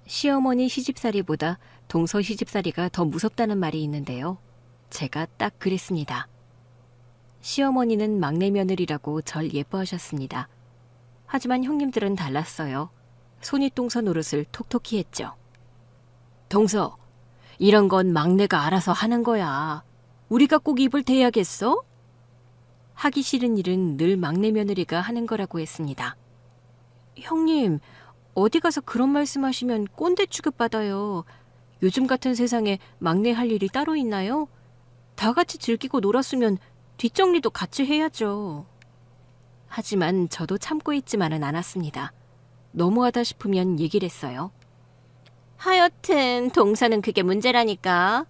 시어머니 시집살이보다 동서 시집살이가 더 무섭다는 말이 있는데요. 제가 딱 그랬습니다. 시어머니는 막내 며느리라고 절 예뻐하셨습니다. 하지만 형님들은 달랐어요. 손윗동서 노릇을 톡톡히 했죠. 동서, 이런 건 막내가 알아서 하는 거야. 우리가 꼭 입을 대야겠어? 하기 싫은 일은 늘 막내 며느리가 하는 거라고 했습니다. 형님, 어디 가서 그런 말씀하시면 꼰대 취급받아요. 요즘 같은 세상에 막내 할 일이 따로 있나요? 다 같이 즐기고 놀았으면 뒷정리도 같이 해야죠. 하지만 저도 참고 있지만은 않았습니다. 너무하다 싶으면 얘기를 했어요. 하여튼 동서는 그게 문제라니까.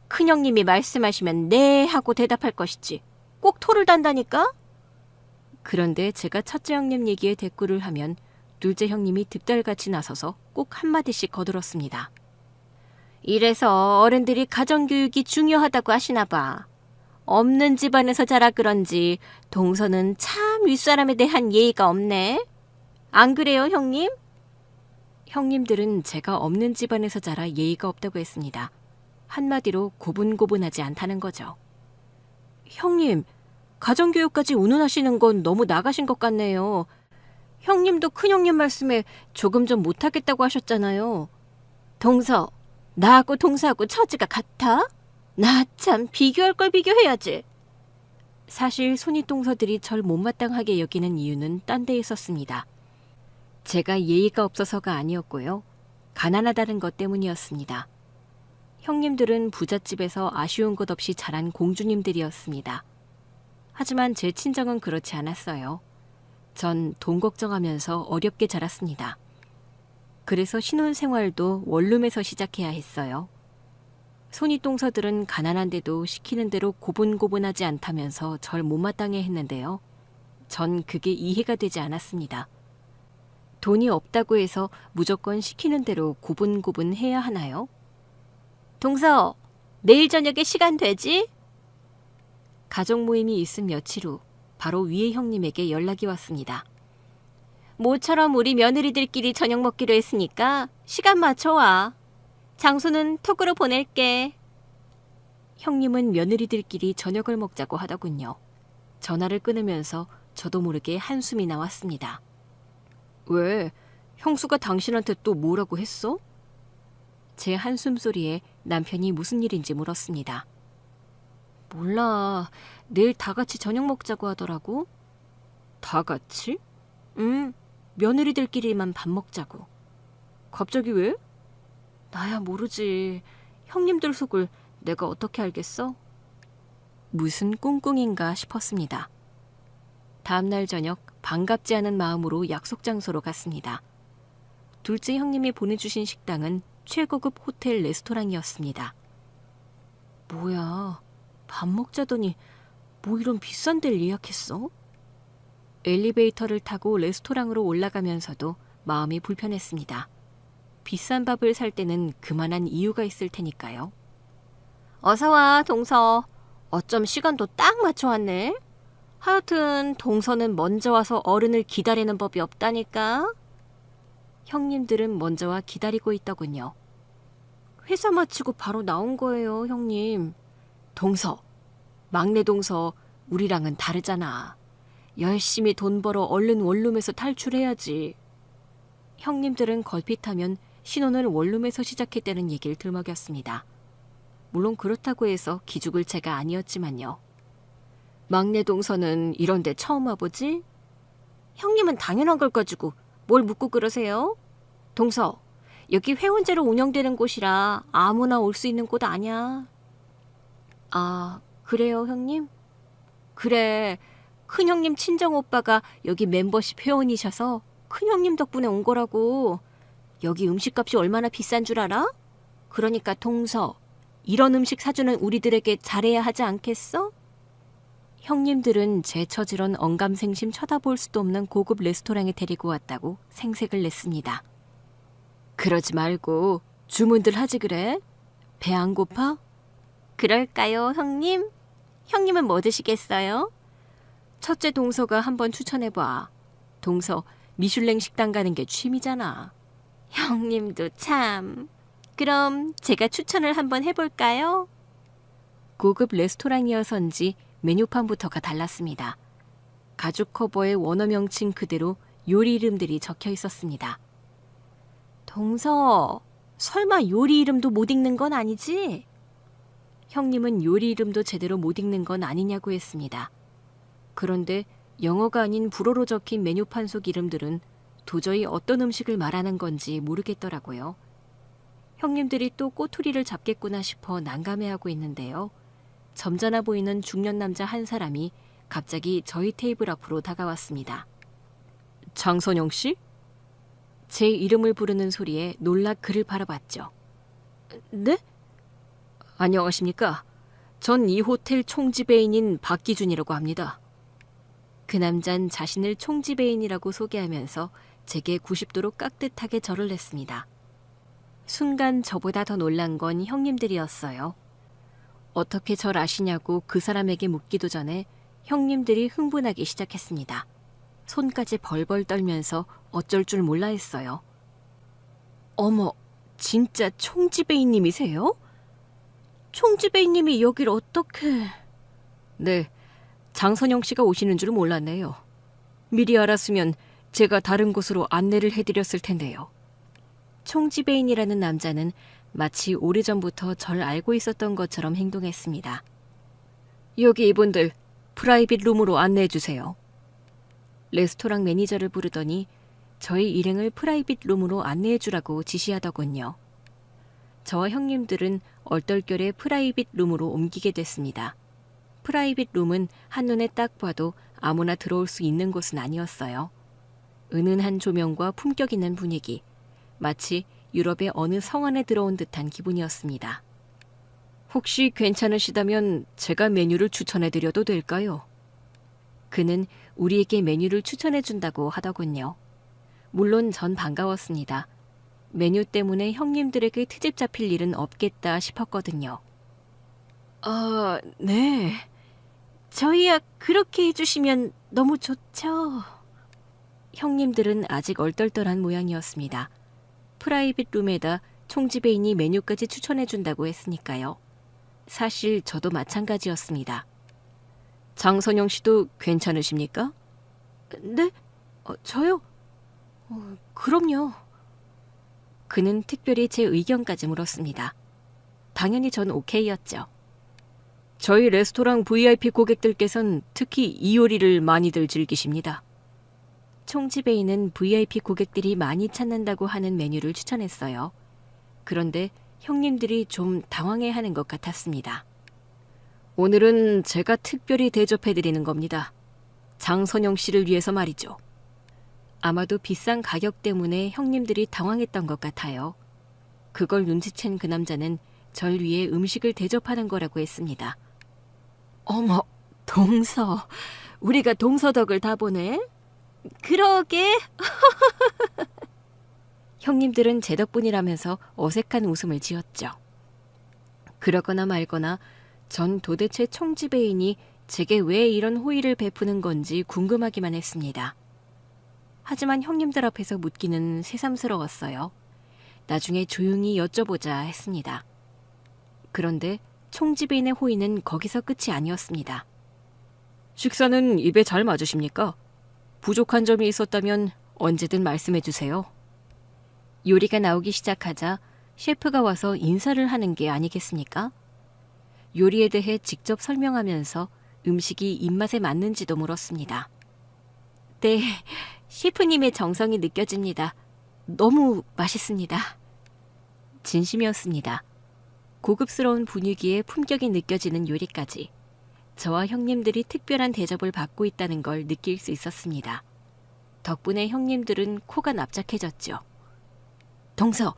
큰형님이 말씀하시면 네 하고 대답할 것이지. 꼭 토를 단다니까? 그런데 제가 첫째 형님 얘기에 대꾸를 하면 둘째 형님이 득달같이 나서서 꼭 한마디씩 거들었습니다. 이래서 어른들이 가정교육이 중요하다고 하시나 봐. 없는 집안에서 자라 그런지 동서는 참 윗사람에 대한 예의가 없네. 안 그래요, 형님? 형님들은 제가 없는 집안에서 자라 예의가 없다고 했습니다. 한마디로 고분고분하지 않다는 거죠. 형님, 가정교육까지 운운하시는 건 너무 나가신 것 같네요. 형님도 큰형님 말씀에 조금 전 못하겠다고 하셨잖아요. 동서, 나하고 동서하고 처지가 같아? 나 참 비교할 걸 비교해야지. 사실 손윗동서들이 절 못마땅하게 여기는 이유는 딴 데 있었습니다. 제가 예의가 없어서가 아니었고요. 가난하다는 것 때문이었습니다. 형님들은 부잣집에서 아쉬운 것 없이 자란 공주님들이었습니다. 하지만 제 친정은 그렇지 않았어요. 전 돈 걱정하면서 어렵게 자랐습니다. 그래서 신혼생활도 원룸에서 시작해야 했어요. 손윗동서들은 가난한데도 시키는 대로 고분고분하지 않다면서 절 못마땅해 했는데요. 전 그게 이해가 되지 않았습니다. 돈이 없다고 해서 무조건 시키는 대로 고분고분해야 하나요? 동서, 내일 저녁에 시간 되지? 가족 모임이 있은 며칠 후 바로 위에 형님에게 연락이 왔습니다. 모처럼 우리 며느리들끼리 저녁 먹기로 했으니까 시간 맞춰와. 장소는 톡으로 보낼게. 형님은 며느리들끼리 저녁을 먹자고 하더군요. 전화를 끊으면서 저도 모르게 한숨이 나왔습니다. 왜? 형수가 당신한테 또 뭐라고 했어? 제 한숨 소리에 남편이 무슨 일인지 물었습니다. 몰라. 내일 다 같이 저녁 먹자고 하더라고. 다 같이? 응. 며느리들끼리만 밥 먹자고. 갑자기 왜? 나야 모르지. 형님들 속을 내가 어떻게 알겠어? 무슨 꿍꿍인가 싶었습니다. 다음날 저녁 반갑지 않은 마음으로 약속 장소로 갔습니다. 둘째 형님이 보내주신 식당은 최고급 호텔 레스토랑이었습니다. 뭐야, 밥 먹자더니 뭐 이런 비싼 데를 예약했어? 엘리베이터를 타고 레스토랑으로 올라가면서도 마음이 불편했습니다. 비싼 밥을 살 때는 그만한 이유가 있을 테니까요. 어서 와, 동서. 어쩜 시간도 딱 맞춰 왔네. 하여튼 동서는 먼저 와서 어른을 기다리는 법이 없다니까. 형님들은 먼저 와 기다리고 있더군요. 회사 마치고 바로 나온 거예요, 형님. 동서, 막내 동서, 우리랑은 다르잖아. 열심히 돈 벌어 얼른 원룸에서 탈출해야지. 형님들은 걸핏하면 신혼을 원룸에서 시작했다는 얘기를 들먹였습니다. 물론 그렇다고 해서 기죽을 채가 아니었지만요. 막내 동서는 이런 데 처음 와보지? 형님은 당연한 걸 가지고 뭘 묻고 그러세요? 동서, 여기 회원제로 운영되는 곳이라 아무나 올 수 있는 곳 아니야. 아, 그래요, 형님? 그래, 큰형님 친정오빠가 여기 멤버십 회원이셔서 큰형님 덕분에 온 거라고. 여기 음식값이 얼마나 비싼 줄 알아? 그러니까 동서, 이런 음식 사주는 우리들에게 잘해야 하지 않겠어? 형님들은 제 처지론 언감생심 쳐다볼 수도 없는 고급 레스토랑에 데리고 왔다고 생색을 냈습니다. 그러지 말고 주문들 하지 그래? 배 안 고파? 그럴까요, 형님? 형님은 뭐 드시겠어요? 첫째 동서가 한번 추천해봐. 동서, 미슐랭 식당 가는 게 취미잖아. 형님도 참. 그럼 제가 추천을 한번 해볼까요? 고급 레스토랑이어서인지 메뉴판부터가 달랐습니다. 가죽 커버에 원어 명칭 그대로 요리 이름들이 적혀 있었습니다. 동서, 설마 요리 이름도 못 읽는 건 아니지? 형님은 요리 이름도 제대로 못 읽는 건 아니냐고 했습니다. 그런데 영어가 아닌 불어로 적힌 메뉴판 속 이름들은 도저히 어떤 음식을 말하는 건지 모르겠더라고요. 형님들이 또 꼬투리를 잡겠구나 싶어 난감해하고 있는데요. 점잖아 보이는 중년 남자 한 사람이 갑자기 저희 테이블 앞으로 다가왔습니다. 장선영 씨? 제 이름을 부르는 소리에 놀라 그를 바라봤죠. 네? 안녕하십니까. 전 이 호텔 총지배인인 박기준이라고 합니다. 그 남잔 자신을 총지배인이라고 소개하면서 제게 90도로 깍듯하게 절을 냈습니다. 순간 저보다 더 놀란 건 형님들이었어요. 어떻게 절 아시냐고 그 사람에게 묻기도 전에 형님들이 흥분하기 시작했습니다. 손까지 벌벌 떨면서 어쩔 줄 몰라 했어요. 어머, 진짜 총지배인님이세요? 총지배인님이 여길 어떻게... 네, 장선영 씨가 오시는 줄 몰랐네요. 미리 알았으면 제가 다른 곳으로 안내를 해드렸을 텐데요. 총지배인이라는 남자는 마치 오래전부터 절 알고 있었던 것처럼 행동했습니다. 여기 이분들 프라이빗 룸으로 안내해 주세요. 레스토랑 매니저를 부르더니 저희 일행을 프라이빗 룸으로 안내해 주라고 지시하더군요. 저와 형님들은 얼떨결에 프라이빗 룸으로 옮기게 됐습니다. 프라이빗 룸은 한눈에 딱 봐도 아무나 들어올 수 있는 곳은 아니었어요. 은은한 조명과 품격 있는 분위기, 마치 유럽의 어느 성 안에 들어온 듯한 기분이었습니다. 혹시 괜찮으시다면 제가 메뉴를 추천해드려도 될까요? 그는 우리에게 메뉴를 추천해준다고 하더군요. 물론 전 반가웠습니다. 메뉴 때문에 형님들에게 트집 잡힐 일은 없겠다 싶었거든요. 네. 저희야 그렇게 해주시면 너무 좋죠. 형님들은 아직 얼떨떨한 모양이었습니다. 프라이빗 룸에다 총지배인이 메뉴까지 추천해준다고 했으니까요. 사실 저도 마찬가지였습니다. 장선영 씨도 괜찮으십니까? 네? 저요? 그럼요. 그는 특별히 제 의견까지 물었습니다. 당연히 전 오케이였죠. 저희 레스토랑 VIP 고객들께선 특히 이 요리를 많이들 즐기십니다. 총지배인은 VIP 고객들이 많이 찾는다고 하는 메뉴를 추천했어요. 그런데 형님들이 좀 당황해하는 것 같았습니다. 오늘은 제가 특별히 대접해드리는 겁니다. 장선영 씨를 위해서 말이죠. 아마도 비싼 가격 때문에 형님들이 당황했던 것 같아요. 그걸 눈치챈 그 남자는 절 위해 음식을 대접하는 거라고 했습니다. 어머, 동서. 우리가 동서 덕을 다 보네. 그러게. 형님들은 제 덕분이라면서 어색한 웃음을 지었죠. 그러거나 말거나 전 도대체 총지배인이 제게 왜 이런 호의를 베푸는 건지 궁금하기만 했습니다. 하지만 형님들 앞에서 묻기는 새삼스러웠어요. 나중에 조용히 여쭤보자 했습니다. 그런데 총지배인의 호의는 거기서 끝이 아니었습니다. 식사는 입에 잘 맞으십니까? 부족한 점이 있었다면 언제든 말씀해 주세요. 요리가 나오기 시작하자 셰프가 와서 인사를 하는 게 아니겠습니까? 요리에 대해 직접 설명하면서 음식이 입맛에 맞는지도 물었습니다. 네, 셰프님의 정성이 느껴집니다. 너무 맛있습니다. 진심이었습니다. 고급스러운 분위기에 품격이 느껴지는 요리까지 저와 형님들이 특별한 대접을 받고 있다는 걸 느낄 수 있었습니다. 덕분에 형님들은 코가 납작해졌죠. 동서,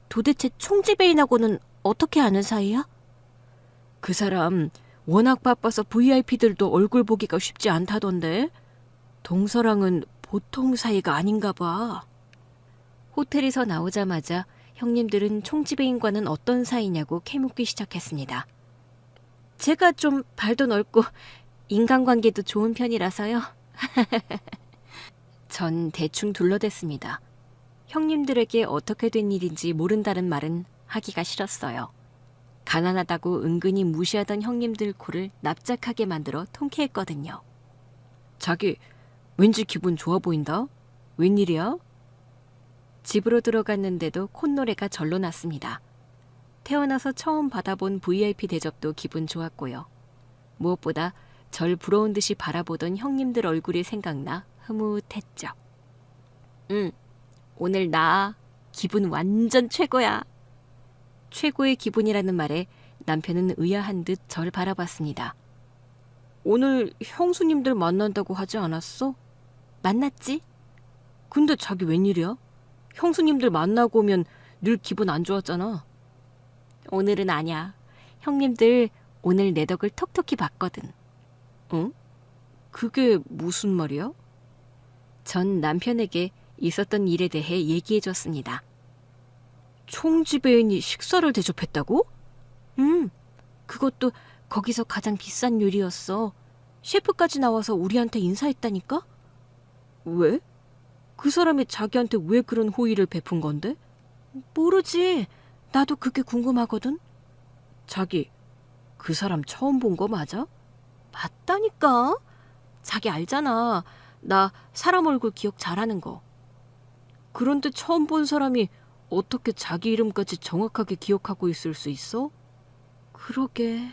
도대체 총지배인하고는 어떻게 아는 사이야? 그 사람 워낙 바빠서 VIP들도 얼굴 보기가 쉽지 않다던데. 동서랑은 보통 사이가 아닌가 봐. 호텔에서 나오자마자 형님들은 총지배인과는 어떤 사이냐고 캐묻기 시작했습니다. 제가 좀 발도 넓고 인간관계도 좋은 편이라서요. 전 대충 둘러댔습니다. 형님들에게 어떻게 된 일인지 모른다는 말은 하기가 싫었어요. 가난하다고 은근히 무시하던 형님들 코를 납작하게 만들어 통쾌했거든요. 자기, 왠지 기분 좋아 보인다? 웬일이야? 집으로 들어갔는데도 콧노래가 절로 났습니다. 태어나서 처음 받아본 VIP 대접도 기분 좋았고요. 무엇보다 절 부러운 듯이 바라보던 형님들 얼굴이 생각나 흐뭇했죠. 오늘 나 기분 완전 최고야. 최고의 기분이라는 말에 남편은 의아한 듯 절 바라봤습니다. 오늘 형수님들 만난다고 하지 않았어? 만났지? 근데 자기 웬일이야? 형수님들 만나고 오면 늘 기분 안 좋았잖아. 오늘은 아니야. 형님들 오늘 내 덕을 톡톡히 봤거든. 응? 그게 무슨 말이야? 전 남편에게 있었던 일에 대해 얘기해줬습니다. 총지배인이 식사를 대접했다고? 그것도 거기서 가장 비싼 요리였어. 셰프까지 나와서 우리한테 인사했다니까? 왜? 그 사람이 자기한테 왜 그런 호의를 베푼 건데? 모르지. 나도 그게 궁금하거든. 자기, 그 사람 처음 본 거 맞아? 맞다니까. 자기 알잖아. 나 사람 얼굴 기억 잘하는 거. 그런데 처음 본 사람이 어떻게 자기 이름까지 정확하게 기억하고 있을 수 있어? 그러게.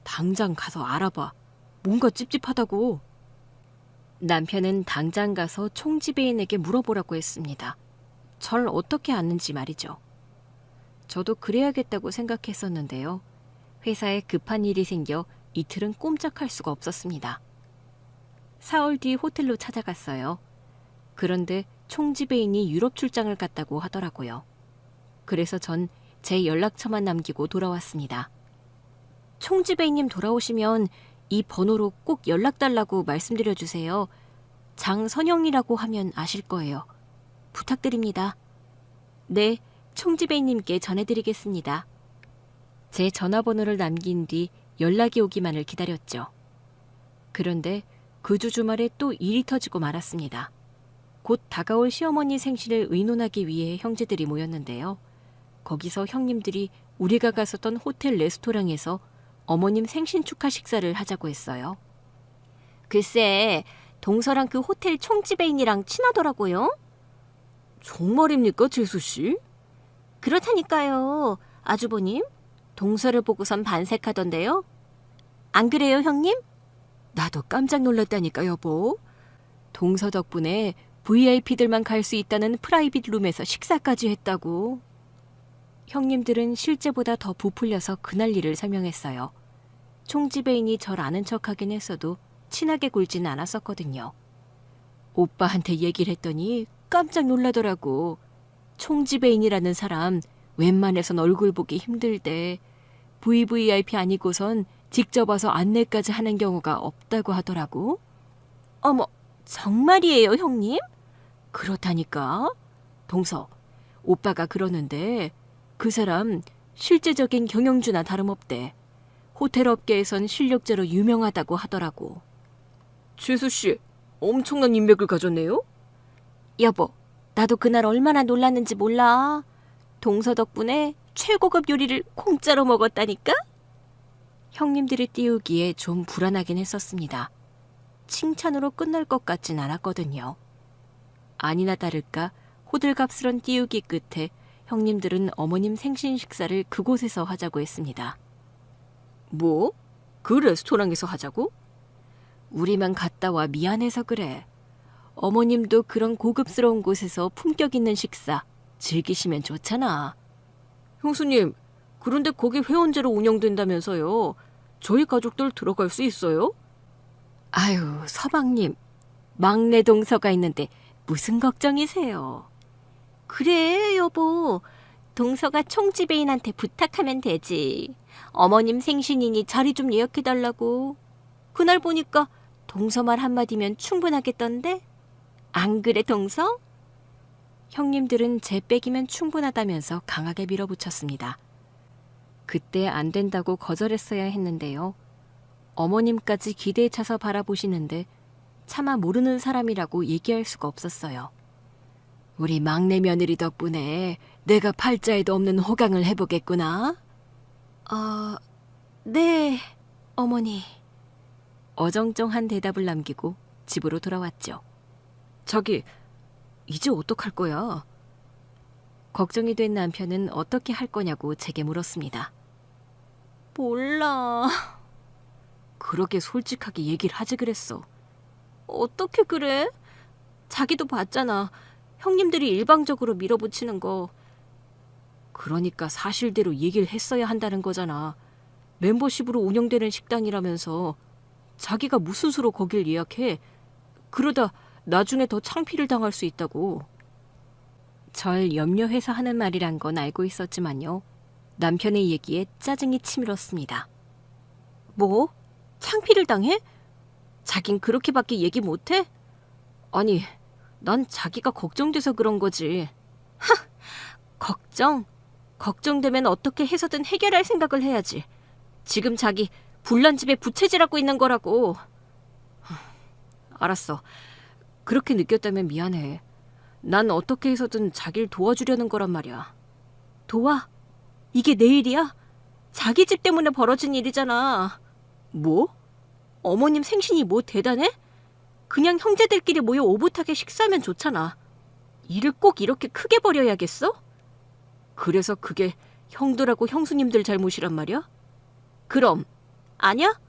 당장 가서 알아봐. 뭔가 찝찝하다고. 남편은 당장 가서 총지배인에게 물어보라고 했습니다. 절 어떻게 아는지 말이죠. 저도 그래야겠다고 생각했었는데요. 회사에 급한 일이 생겨 이틀은 꼼짝할 수가 없었습니다. 사흘 뒤 호텔로 찾아갔어요. 그런데 총지배인이 유럽 출장을 갔다고 하더라고요. 그래서 전 제 연락처만 남기고 돌아왔습니다. 총지배인님 돌아오시면 이 번호로 꼭 연락달라고 말씀드려주세요. 장선영이라고 하면 아실 거예요. 부탁드립니다. 네, 총지배인님께 전해드리겠습니다. 제 전화번호를 남긴 뒤 연락이 오기만을 기다렸죠. 그런데 그 주 주말에 또 일이 터지고 말았습니다. 곧 다가올 시어머니 생신을 의논하기 위해 형제들이 모였는데요. 거기서 형님들이 우리가 갔었던 호텔 레스토랑에서 어머님 생신 축하 식사를 하자고 했어요. 글쎄, 동서랑 그 호텔 총지배인이랑 친하더라고요. 정말입니까, 재수씨? 그렇다니까요, 아주버님. 동서를 보고선 반색하던데요. 안 그래요, 형님? 나도 깜짝 놀랐다니까, 여보. 동서 덕분에 VIP들만 갈 수 있다는 프라이빗 룸에서 식사까지 했다고. 형님들은 실제보다 더 부풀려서 그날 일을 설명했어요. 총지배인이 절 아는 척하긴 했어도 친하게 굴지는 않았었거든요. 오빠한테 얘기를 했더니 깜짝 놀라더라고. 총지배인이라는 사람 웬만해선 얼굴 보기 힘들대. VVIP 아니고선 직접 와서 안내까지 하는 경우가 없다고 하더라고. 어머, 정말이에요, 형님? 그렇다니까. 동서, 오빠가 그러는데 그 사람 실제적인 경영주나 다름없대. 호텔 업계에선 실력자로 유명하다고 하더라고. 재수씨, 엄청난 인맥을 가졌네요? 여보, 나도 그날 얼마나 놀랐는지 몰라. 동서 덕분에 최고급 요리를 공짜로 먹었다니까? 형님들이 띄우기에 좀 불안하긴 했었습니다. 칭찬으로 끝날 것 같진 않았거든요. 아니나 다를까 호들갑스런 띄우기 끝에 형님들은 어머님 생신 식사를 그곳에서 하자고 했습니다. 뭐? 그 레스토랑에서 하자고? 우리만 갔다 와 미안해서 그래. 어머님도 그런 고급스러운 곳에서 품격 있는 식사 즐기시면 좋잖아. 형수님, 그런데 거기 회원제로 운영된다면서요. 저희 가족들 들어갈 수 있어요? 아유, 서방님. 막내 동서가 있는데 무슨 걱정이세요? 그래, 여보. 동서가 총지배인한테 부탁하면 되지. 어머님 생신이니 자리 좀 예약해달라고. 그날 보니까 동서 말 한마디면 충분하겠던데? 안 그래, 동서? 형님들은 제 빼기면 충분하다면서 강하게 밀어붙였습니다. 그때 안 된다고 거절했어야 했는데요. 어머님까지 기대에 차서 바라보시는데 차마 모르는 사람이라고 얘기할 수가 없었어요. 우리 막내 며느리 덕분에 내가 팔자에도 없는 호강을 해보겠구나. 네, 어머니. 어정쩡한 대답을 남기고 집으로 돌아왔죠. 자기, 이제 어떡할 거야? 걱정이 된 남편은 어떻게 할 거냐고 제게 물었습니다. 몰라. 그렇게 솔직하게 얘기를 하지 그랬어. 어떻게 그래? 자기도 봤잖아. 형님들이 일방적으로 밀어붙이는 거. 그러니까 사실대로 얘기를 했어야 한다는 거잖아. 멤버십으로 운영되는 식당이라면서 자기가 무슨 수로 거길 예약해? 그러다 나중에 더 창피를 당할 수 있다고. 절 염려해서 하는 말이란 건 알고 있었지만요. 남편의 얘기에 짜증이 치밀었습니다. 뭐? 창피를 당해? 자긴 그렇게밖에 얘기 못해? 아니, 난 자기가 걱정돼서 그런 거지. 하! 걱정? 걱정되면 어떻게 해서든 해결할 생각을 해야지. 지금 자기 불난 집에 부채질하고 있는 거라고. 알았어. 그렇게 느꼈다면 미안해. 난 어떻게 해서든 자기를 도와주려는 거란 말이야. 도와? 이게 내 일이야? 자기 집 때문에 벌어진 일이잖아. 뭐? 어머님 생신이 뭐 대단해? 그냥 형제들끼리 모여 오붓하게 식사하면 좋잖아. 일을 꼭 이렇게 크게 벌여야겠어? 그래서 그게 형들하고 형수님들 잘못이란 말이야? 그럼 아냐?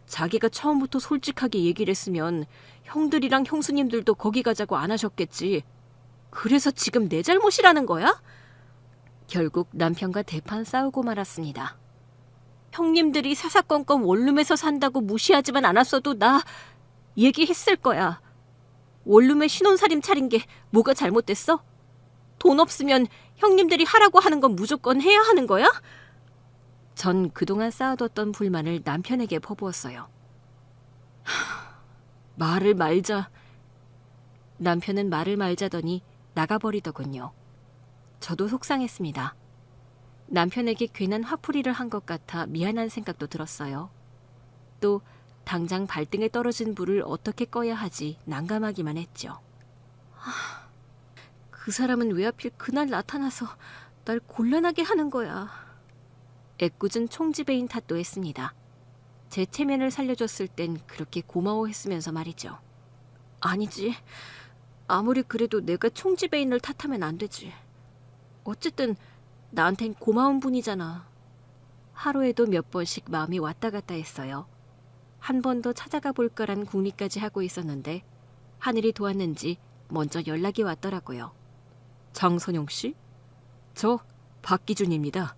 자기가 처음부터 솔직하게 얘기를 했으면 형들이랑 형수님들도 거기 가자고 안 하셨겠지. 그래서 지금 내 잘못이라는 거야? 결국 남편과 대판 싸우고 말았습니다. 형님들이 사사건건 원룸에서 산다고 무시하지만 않았어도 나 얘기했을 거야. 원룸에 신혼살림 차린 게 뭐가 잘못됐어? 돈 없으면 형님들이 하라고 하는 건 무조건 해야 하는 거야? 전 그동안 쌓아뒀던 불만을 남편에게 퍼부었어요. 말을 말자. 남편은 말을 말자더니 나가버리더군요. 저도 속상했습니다. 남편에게 괜한 화풀이를 한 것 같아 미안한 생각도 들었어요. 또 당장 발등에 떨어진 불을 어떻게 꺼야 하지 난감하기만 했죠. 그 사람은 왜 하필 그날 나타나서 날 곤란하게 하는 거야. 애꿎은 총지배인 탓도 했습니다. 제 체면을 살려줬을 땐 그렇게 고마워했으면서 말이죠. 아니지. 아무리 그래도 내가 총지배인을 탓하면 안 되지. 어쨌든 나한텐 고마운 분이잖아. 하루에도 몇 번씩 마음이 왔다 갔다 했어요. 한 번 더 찾아가 볼까란 궁리까지 하고 있었는데 하늘이 도왔는지 먼저 연락이 왔더라고요. 장선영 씨? 저 박기준입니다.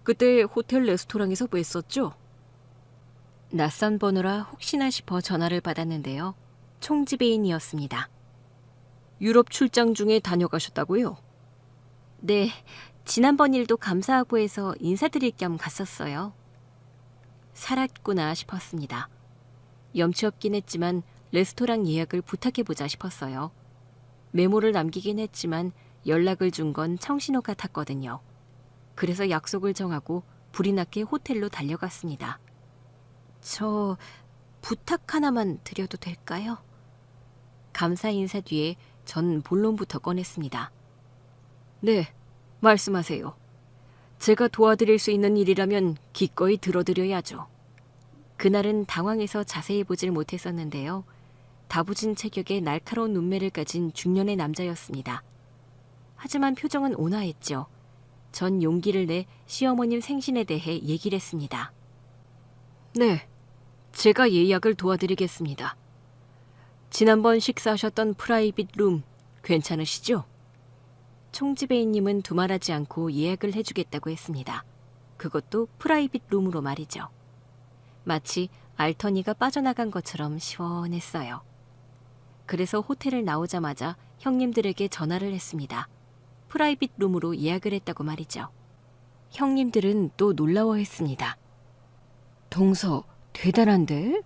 그때 호텔 레스토랑에서 뵀었죠? 낯선 번호라 혹시나 싶어 전화를 받았는데요. 총지배인이었습니다. 유럽 출장 중에 다녀가셨다고요? 네, 지난번 일도 감사하고 해서 인사드릴 겸 갔었어요. 살았구나 싶었습니다. 염치 없긴 했지만 레스토랑 예약을 부탁해보자 싶었어요. 메모를 남기긴 했지만 연락을 준 건 청신호 같았거든요. 그래서 약속을 정하고 불이 나게 호텔로 달려갔습니다. 저 부탁 하나만 드려도 될까요? 감사 인사 뒤에 전 본론부터 꺼냈습니다. 네, 말씀하세요. 제가 도와드릴 수 있는 일이라면 기꺼이 들어드려야죠. 그날은 당황해서 자세히 보질 못했었는데요. 다부진 체격에 날카로운 눈매를 가진 중년의 남자였습니다. 하지만 표정은 온화했죠. 전 용기를 내 시어머님 생신에 대해 얘기를 했습니다. 네, 제가 예약을 도와드리겠습니다. 지난번 식사하셨던 프라이빗 룸 괜찮으시죠? 총지배인님은 두말하지 않고 예약을 해주겠다고 했습니다. 그것도 프라이빗 룸으로 말이죠. 마치 알터니가 빠져나간 것처럼 시원했어요. 그래서 호텔을 나오자마자 형님들에게 전화를 했습니다. 프라이빗 룸으로 예약을 했다고 말이죠. 형님들은 또 놀라워했습니다. 동서, 대단한데?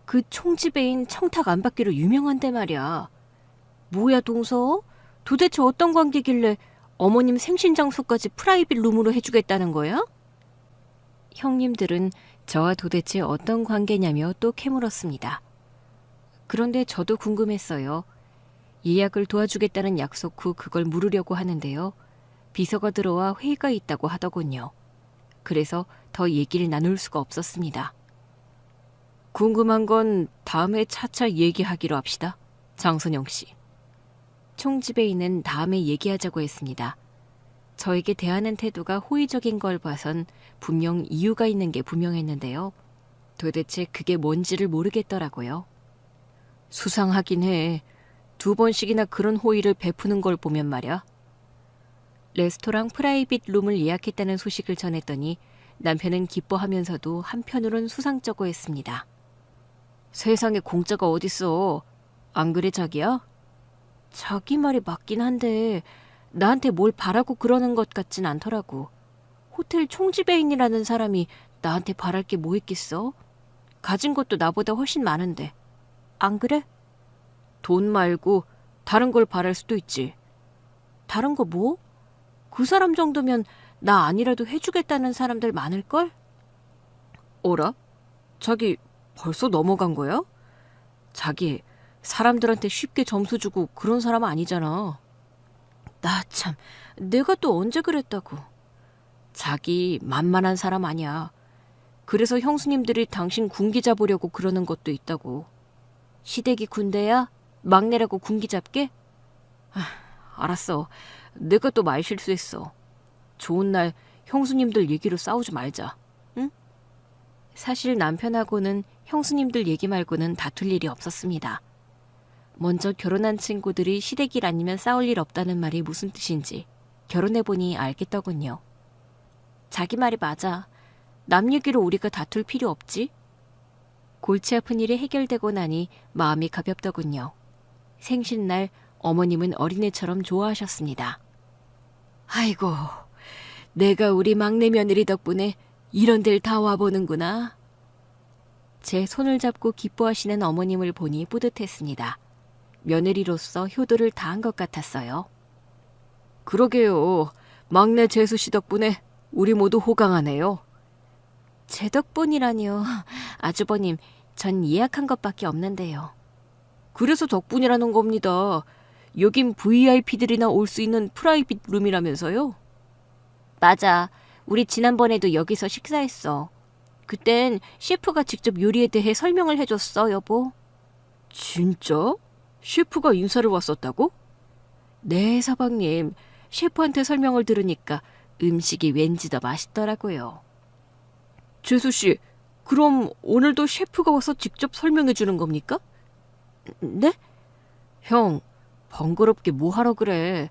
그 총지배인 청탁 안 받기로 유명한데 말이야. 뭐야 동서? 도대체 어떤 관계길래 어머님 생신 장소까지 프라이빗 룸으로 해주겠다는 거야? 형님들은 저와 도대체 어떤 관계냐며 또 캐물었습니다. 그런데 저도 궁금했어요. 예약을 도와주겠다는 약속 후 그걸 물으려고 하는데요. 비서가 들어와 회의가 있다고 하더군요. 그래서 더 얘기를 나눌 수가 없었습니다. 궁금한 건 다음에 차차 얘기하기로 합시다. 장선영 씨. 총지배인은 다음에 얘기하자고 했습니다. 저에게 대하는 태도가 호의적인 걸 봐선 분명 이유가 있는 게 분명했는데요. 도대체 그게 뭔지를 모르겠더라고요. 수상하긴 해. 2번씩이나 그런 호의를 베푸는 걸 보면 말이야. 레스토랑 프라이빗 룸을 예약했다는 소식을 전했더니 남편은 기뻐하면서도 한편으론 수상쩍어 했습니다. 세상에 공짜가 어딨어. 안 그래 자기야? 자기 말이 맞긴 한데 나한테 뭘 바라고 그러는 것 같진 않더라고. 호텔 총지배인이라는 사람이 나한테 바랄 게 뭐 있겠어? 가진 것도 나보다 훨씬 많은데. 안 그래? 돈 말고 다른 걸 바랄 수도 있지. 다른 거 뭐? 그 사람 정도면 나 아니라도 해주겠다는 사람들 많을걸? 어라? 자기 벌써 넘어간 거야? 자기 사람들한테 쉽게 점수 주고 그런 사람 아니잖아. 나 참, 내가 또 언제 그랬다고. 자기 만만한 사람 아니야. 그래서 형수님들이 당신 군기 잡으려고 그러는 것도 있다고. 시댁이 군대야? 막내라고 군기 잡게? 알았어. 내가 또 말 실수했어. 좋은 날 형수님들 얘기로 싸우지 말자. 응? 사실 남편하고는 형수님들 얘기 말고는 다툴 일이 없었습니다. 먼저 결혼한 친구들이 시댁일 아니면 싸울 일 없다는 말이 무슨 뜻인지 결혼해보니 알겠더군요. 자기 말이 맞아. 남 얘기로 우리가 다툴 필요 없지? 골치 아픈 일이 해결되고 나니 마음이 가볍더군요. 생신날 어머님은 어린애처럼 좋아하셨습니다. 아이고, 내가 우리 막내 며느리 덕분에 이런 데를 다 와보는구나. 제 손을 잡고 기뻐하시는 어머님을 보니 뿌듯했습니다. 며느리로서 효도를 다한 것 같았어요. 그러게요. 막내 재수 씨 덕분에 우리 모두 호강하네요. 제 덕분이라니요. 아주버님, 전 예약한 것밖에 없는데요. 그래서 덕분이라는 겁니다. 여긴 VIP들이나 올 수 있는 프라이빗 룸이라면서요? 맞아. 우리 지난번에도 여기서 식사했어. 그땐 셰프가 직접 요리에 대해 설명을 해줬어, 여보. 진짜? 셰프가 인사를 왔었다고? 네, 서방님. 셰프한테 설명을 들으니까 음식이 왠지 더 맛있더라고요. 재수씨, 그럼 오늘도 셰프가 와서 직접 설명해 주는 겁니까? 네? 형, 번거롭게 뭐하러 그래.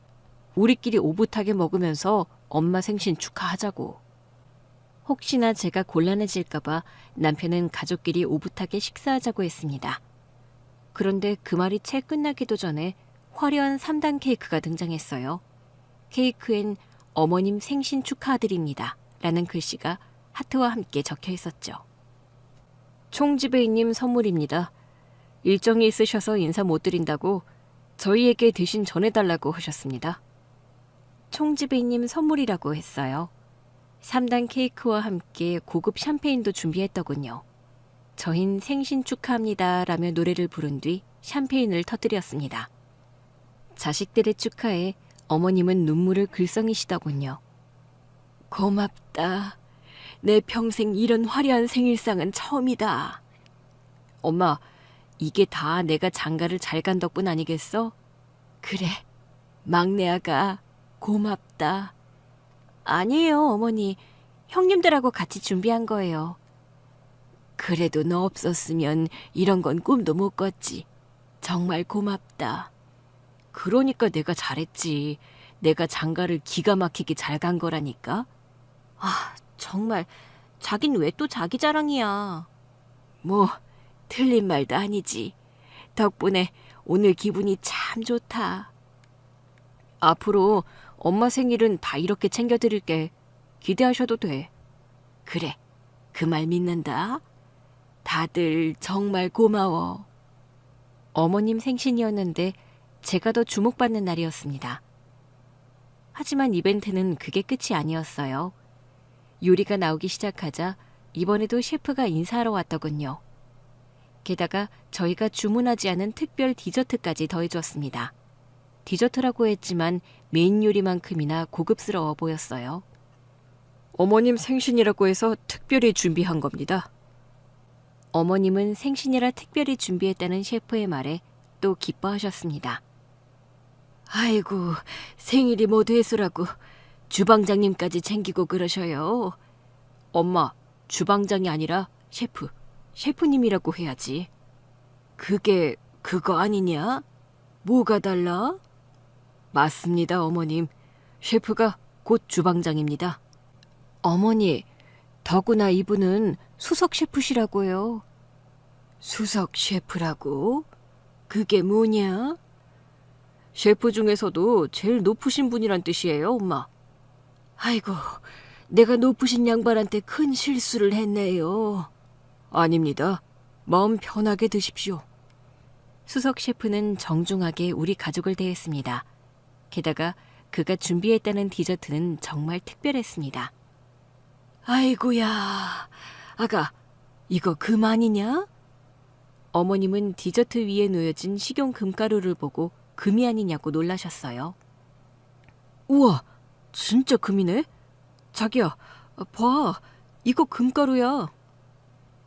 우리끼리 오붓하게 먹으면서 엄마 생신 축하하자고. 혹시나 제가 곤란해질까봐 남편은 가족끼리 오붓하게 식사하자고 했습니다. 그런데 그 말이 채 끝나기도 전에 화려한 3단 케이크가 등장했어요. 케이크엔 어머님 생신 축하드립니다. 라는 글씨가 하트와 함께 적혀 있었죠. 총지배인님 선물입니다. 일정이 있으셔서 인사 못 드린다고 저희에게 대신 전해달라고 하셨습니다. 총지배인님 선물이라고 했어요. 3단 케이크와 함께 고급 샴페인도 준비했더군요. 저흰 생신 축하합니다 라며 노래를 부른 뒤 샴페인을 터뜨렸습니다. 자식들의 축하에 어머님은 눈물을 글썽이시더군요. 고맙다. 내 평생 이런 화려한 생일상은 처음이다. 엄마, 이게 다 내가 장가를 잘 간 덕분 아니겠어? 그래, 막내 아가 고맙다. 아니에요, 어머니. 형님들하고 같이 준비한 거예요. 그래도 너 없었으면 이런 건 꿈도 못 꿨지. 정말 고맙다. 그러니까 내가 잘했지. 내가 장가를 기가 막히게 잘 간 거라니까. 아, 정말 자긴 왜 또 자기 자랑이야. 뭐 틀린 말도 아니지. 덕분에 오늘 기분이 참 좋다. 앞으로 엄마 생일은 다 이렇게 챙겨드릴게. 기대하셔도 돼. 그래, 그 말 믿는다. 다들 정말 고마워. 어머님 생신이었는데 제가 더 주목받는 날이었습니다. 하지만 이벤트는 그게 끝이 아니었어요. 요리가 나오기 시작하자 이번에도 셰프가 인사하러 왔더군요. 게다가 저희가 주문하지 않은 특별 디저트까지 더해줬습니다. 디저트라고 했지만 메인 요리만큼이나 고급스러워 보였어요. 어머님 생신이라고 해서 특별히 준비한 겁니다. 어머님은 생신이라 특별히 준비했다는 셰프의 말에 또 기뻐하셨습니다. 아이고, 생일이 뭐 대수라고 주방장님까지 챙기고 그러셔요. 엄마, 주방장이 아니라 셰프님이라고 해야지. 그게 그거 아니냐? 뭐가 달라? 맞습니다, 어머님. 셰프가 곧 주방장입니다. 어머니, 더구나 이분은 수석 셰프시라고요. 수석 셰프라고? 그게 뭐냐? 셰프 중에서도 제일 높으신 분이란 뜻이에요, 엄마. 아이고, 내가 높으신 양반한테 큰 실수를 했네요. 아닙니다. 마음 편하게 드십시오. 수석 셰프는 정중하게 우리 가족을 대했습니다. 게다가 그가 준비했다는 디저트는 정말 특별했습니다. 아이고야, 아가, 이거 금 아니냐? 어머님은 디저트 위에 놓여진 식용 금가루를 보고 금이 아니냐고 놀라셨어요. 우와, 진짜 금이네? 자기야, 봐, 이거 금가루야.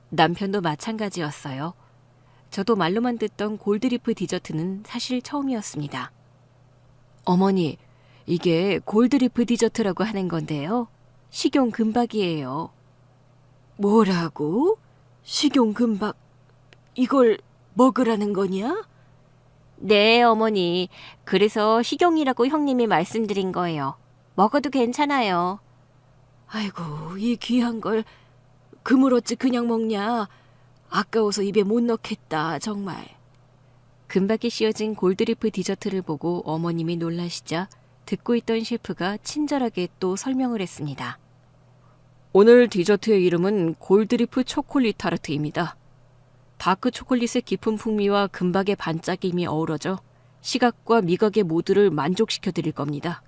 남편도 마찬가지였어요. 저도 말로만 듣던 골드리프 디저트는 사실 처음이었습니다. 어머니, 이게 골드리프 디저트라고 하는 건데요. 식용 금박이에요. 뭐라고? 식용 금박? 이걸 먹으라는 거냐? 네, 어머니. 그래서 식용이라고 형님이 말씀드린 거예요. 먹어도 괜찮아요. 아이고, 이 귀한 걸 금을 어찌 그냥 먹냐? 아까워서 입에 못 넣겠다, 정말. 금박이 씌워진 골드리프 디저트를 보고 어머님이 놀라시자 듣고 있던 셰프가 친절하게 또 설명을 했습니다. 오늘 디저트의 이름은 골드리프 초콜릿 타르트입니다. 다크 초콜릿의 깊은 풍미와 금박의 반짝임이 어우러져 시각과 미각의 모두를 만족시켜 드릴 겁니다.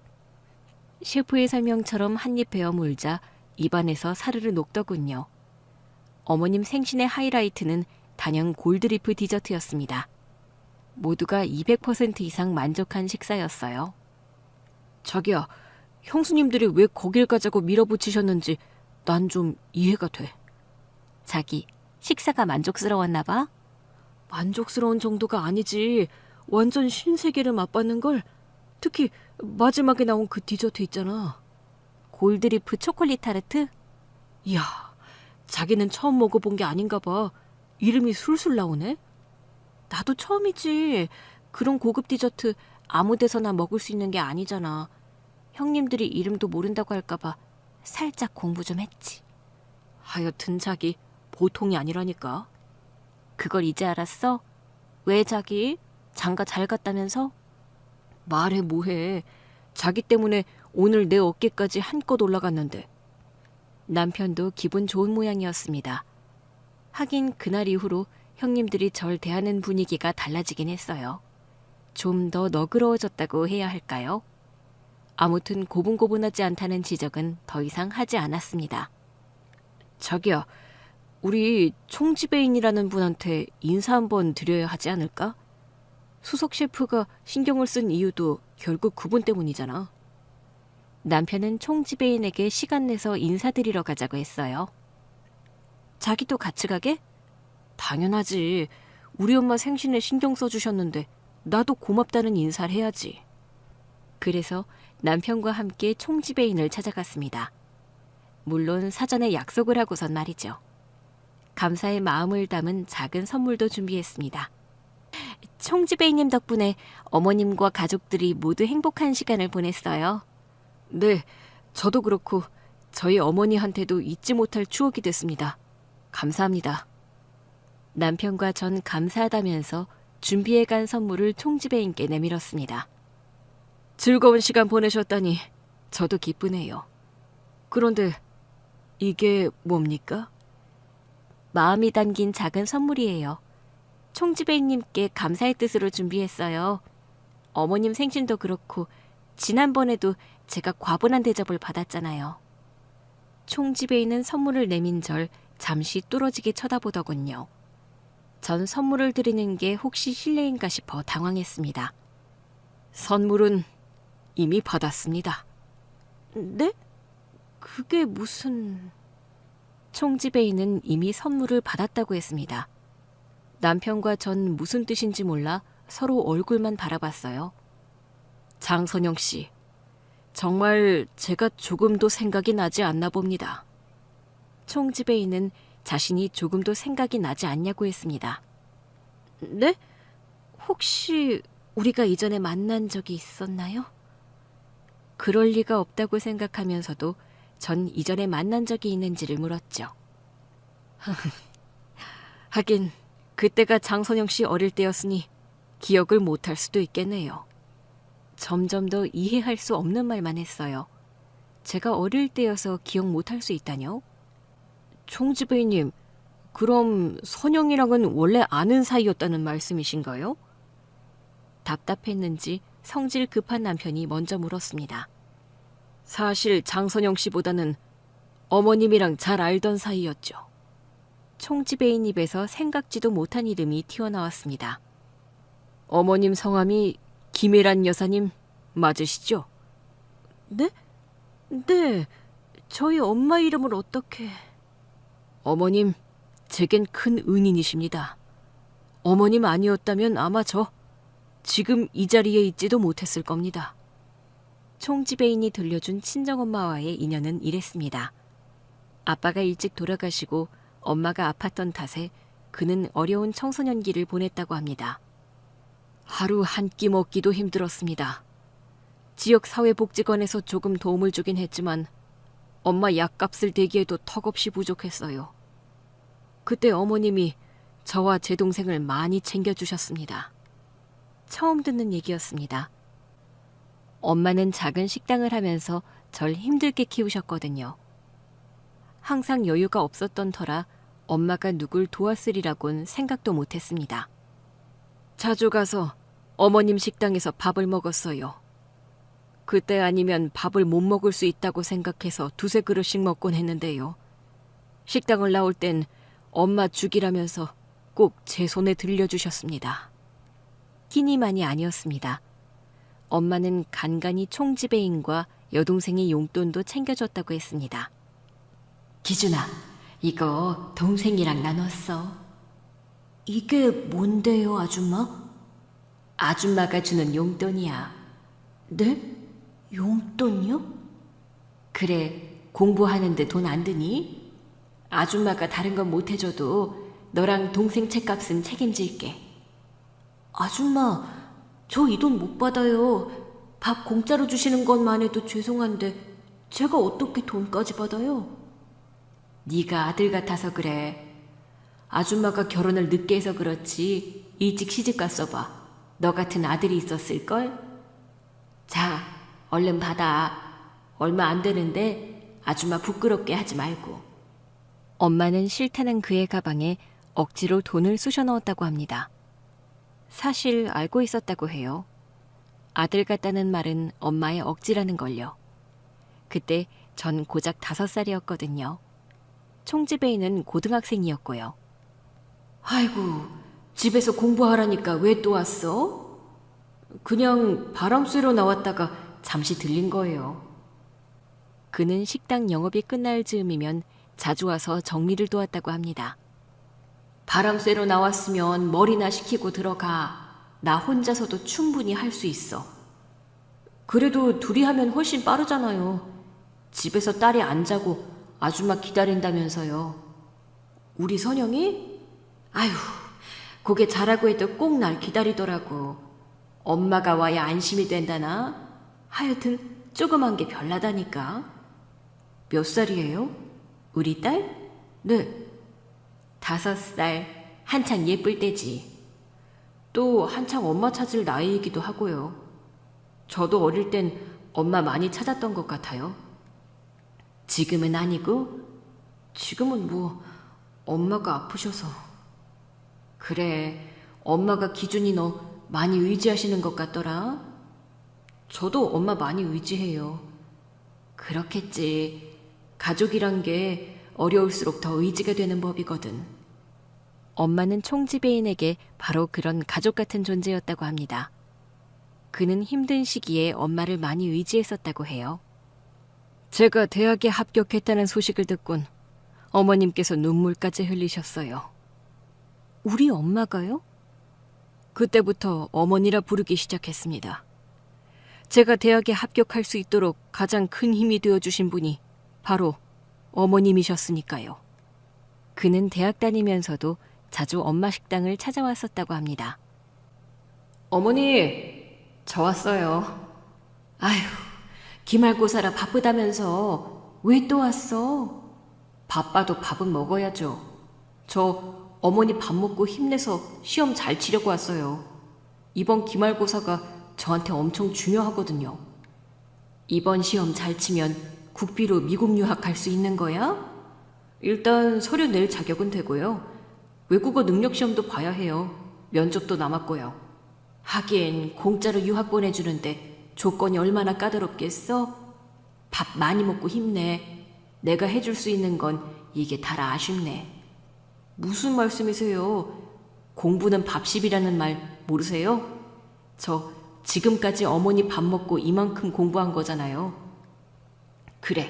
셰프의 설명처럼 한 입 베어 물자 입안에서 사르르 녹더군요. 어머님 생신의 하이라이트는 단연 골드리프 디저트였습니다. 모두가 200% 이상 만족한 식사였어요. 자기야, 형수님들이 왜 거길 가자고 밀어붙이셨는지 난 좀 이해가 돼. 자기, 식사가 만족스러웠나 봐? 만족스러운 정도가 아니지. 완전 신세계를 맛봤는걸. 특히 마지막에 나온 그 디저트 있잖아. 골드리프 초콜릿 타르트? 이야, 자기는 처음 먹어본 게 아닌가 봐. 이름이 술술 나오네. 나도 처음이지. 그런 고급 디저트 아무 데서나 먹을 수 있는 게 아니잖아. 형님들이 이름도 모른다고 할까 봐 살짝 공부 좀 했지. 하여튼 자기 보통이 아니라니까. 그걸 이제 알았어? 왜 자기? 장가 잘 갔다면서? 말해 뭐해. 자기 때문에 오늘 내 어깨까지 한껏 올라갔는데. 남편도 기분 좋은 모양이었습니다. 하긴 그날 이후로 형님들이 절 대하는 분위기가 달라지긴 했어요. 좀 더 너그러워졌다고 해야 할까요? 아무튼 고분고분하지 않다는 지적은 더 이상 하지 않았습니다. 자기야, 우리 총지배인이라는 분한테 인사 한번 드려야 하지 않을까? 수석 셰프가 신경을 쓴 이유도 결국 그분 때문이잖아. 남편은 총지배인에게 시간 내서 인사드리러 가자고 했어요. 자기도 같이 가게? 당연하지. 우리 엄마 생신에 신경 써주셨는데 나도 고맙다는 인사를 해야지. 그래서 남편과 함께 총지배인을 찾아갔습니다. 물론 사전에 약속을 하고선 말이죠. 감사의 마음을 담은 작은 선물도 준비했습니다. 총지배인님 덕분에 어머님과 가족들이 모두 행복한 시간을 보냈어요. 네, 저도 그렇고 저희 어머니한테도 잊지 못할 추억이 됐습니다. 감사합니다. 남편과 전 감사하다면서 준비해간 선물을 총지배인께 내밀었습니다. 즐거운 시간 보내셨다니 저도 기쁘네요. 그런데 이게 뭡니까? 마음이 담긴 작은 선물이에요. 총지배인님께 감사의 뜻으로 준비했어요. 어머님 생신도 그렇고 지난번에도 제가 과분한 대접을 받았잖아요. 총지배인은 선물을 내민 절 잠시 뚫어지게 쳐다보더군요. 전 선물을 드리는 게 혹시 실례인가 싶어 당황했습니다. 선물은 이미 받았습니다. 네? 그게 무슨... 총지배인은 이미 선물을 받았다고 했습니다. 남편과 전 무슨 뜻인지 몰라 서로 얼굴만 바라봤어요. 장선영 씨, 정말 제가 조금도 생각이 나지 않나 봅니다. 총지배인은 자신이 조금도 생각이 나지 않냐고 했습니다. 네? 혹시 우리가 이전에 만난 적이 있었나요? 그럴 리가 없다고 생각하면서도 전 이전에 만난 적이 있는지를 물었죠. 하긴 그때가 장선영 씨 어릴 때였으니 기억을 못할 수도 있겠네요. 점점 더 이해할 수 없는 말만 했어요. 제가 어릴 때여서 기억 못할 수 있다뇨? 총지배님, 그럼 선영이랑은 원래 아는 사이였다는 말씀이신가요? 답답했는지 성질 급한 남편이 먼저 물었습니다. 사실 장선영 씨보다는 어머님이랑 잘 알던 사이였죠. 총지배인 입에서 생각지도 못한 이름이 튀어나왔습니다. 어머님 성함이 김혜란 여사님 맞으시죠? 네? 네, 저희 엄마 이름을 어떻게... 어머님, 제겐 큰 은인이십니다. 어머님 아니었다면 아마 저 지금 이 자리에 있지도 못했을 겁니다. 총지배인이 들려준 친정엄마와의 인연은 이랬습니다. 아빠가 일찍 돌아가시고 엄마가 아팠던 탓에 그는 어려운 청소년기를 보냈다고 합니다. 하루 한 끼 먹기도 힘들었습니다. 지역사회복지관에서 조금 도움을 주긴 했지만 엄마 약값을 대기에도 턱없이 부족했어요. 그때 어머님이 저와 제 동생을 많이 챙겨주셨습니다. 처음 듣는 얘기였습니다. 엄마는 작은 식당을 하면서 절 힘들게 키우셨거든요. 항상 여유가 없었던 터라 엄마가 누굴 도왔으리라곤 생각도 못했습니다. 자주 가서 어머님 식당에서 밥을 먹었어요. 그때 아니면 밥을 못 먹을 수 있다고 생각해서 두세 그릇씩 먹곤 했는데요. 식당을 나올 땐 엄마 죽이라면서 꼭 제 손에 들려주셨습니다. 끼니만이 아니었습니다. 엄마는 간간히 총지배인과 여동생의 용돈도 챙겨줬다고 했습니다. 기준아, 이거 동생이랑 나눴어. 이게 뭔데요, 아줌마? 아줌마가 주는 용돈이야. 네? 용돈이요? 그래, 공부하는데 돈 안 드니? 아줌마가 다른 건 못 해줘도 너랑 동생 책값은 책임질게. 아줌마, 저 이 돈 못 받아요. 밥 공짜로 주시는 것만 해도 죄송한데 제가 어떻게 돈까지 받아요? 네가 아들 같아서 그래. 아줌마가 결혼을 늦게 해서 그렇지 일찍 시집갔어 봐. 너 같은 아들이 있었을걸? 자, 얼른 받아. 얼마 안 되는데 아줌마 부끄럽게 하지 말고. 엄마는 싫다는 그의 가방에 억지로 돈을 쑤셔 넣었다고 합니다. 사실 알고 있었다고 해요. 아들 같다는 말은 엄마의 억지라는 걸요. 그때 전 고작 5살이었거든요. 총지배인은 고등학생이었고요. 아이고, 집에서 공부하라니까 왜 또 왔어? 그냥 바람 쐬러 나왔다가 잠시 들린 거예요. 그는 식당 영업이 끝날 즈음이면 자주 와서 정리를 도왔다고 합니다. 바람 쐬러 나왔으면 머리나 식히고 들어가. 나 혼자서도 충분히 할 수 있어. 그래도 둘이 하면 훨씬 빠르잖아요. 집에서 딸이 안 자고 아줌마 기다린다면서요. 우리 선영이? 아휴, 그게 자라고 해도 꼭 날 기다리더라고. 엄마가 와야 안심이 된다나? 하여튼 조그만 게 별나다니까. 몇 살이에요? 우리 딸? 네. 5살, 한창 예쁠 때지. 또 한창 엄마 찾을 나이이기도 하고요. 저도 어릴 땐 엄마 많이 찾았던 것 같아요. 지금은 아니고? 지금은 뭐 엄마가 아프셔서. 그래, 엄마가 기준이 너 많이 의지하시는 것 같더라. 저도 엄마 많이 의지해요. 그렇겠지. 가족이란 게 어려울수록 더 의지가 되는 법이거든. 엄마는 총지배인에게 바로 그런 가족 같은 존재였다고 합니다. 그는 힘든 시기에 엄마를 많이 의지했었다고 해요. 제가 대학에 합격했다는 소식을 듣곤 어머님께서 눈물까지 흘리셨어요. 우리 엄마가요? 그때부터 어머니라 부르기 시작했습니다. 제가 대학에 합격할 수 있도록 가장 큰 힘이 되어주신 분이 바로 어머님이셨으니까요. 그는 대학 다니면서도 자주 엄마 식당을 찾아왔었다고 합니다. 어머니, 저 왔어요. 아휴, 기말고사라 바쁘다면서 왜 또 왔어? 바빠도 밥은 먹어야죠. 저 어머니 밥 먹고 힘내서 시험 잘 치려고 왔어요. 이번 기말고사가 저한테 엄청 중요하거든요. 이번 시험 잘 치면 국비로 미국 유학 갈 수 있는 거야? 일단 서류 낼 자격은 되고요. 외국어 능력 시험도 봐야 해요. 면접도 남았고요. 하긴 공짜로 유학 보내주는데 조건이 얼마나 까다롭겠어? 밥 많이 먹고 힘내. 내가 해줄 수 있는 건 이게 다라 아쉽네. 무슨 말씀이세요? 공부는 밥십이라는 말 모르세요? 저 지금까지 어머니 밥 먹고 이만큼 공부한 거잖아요. 그래,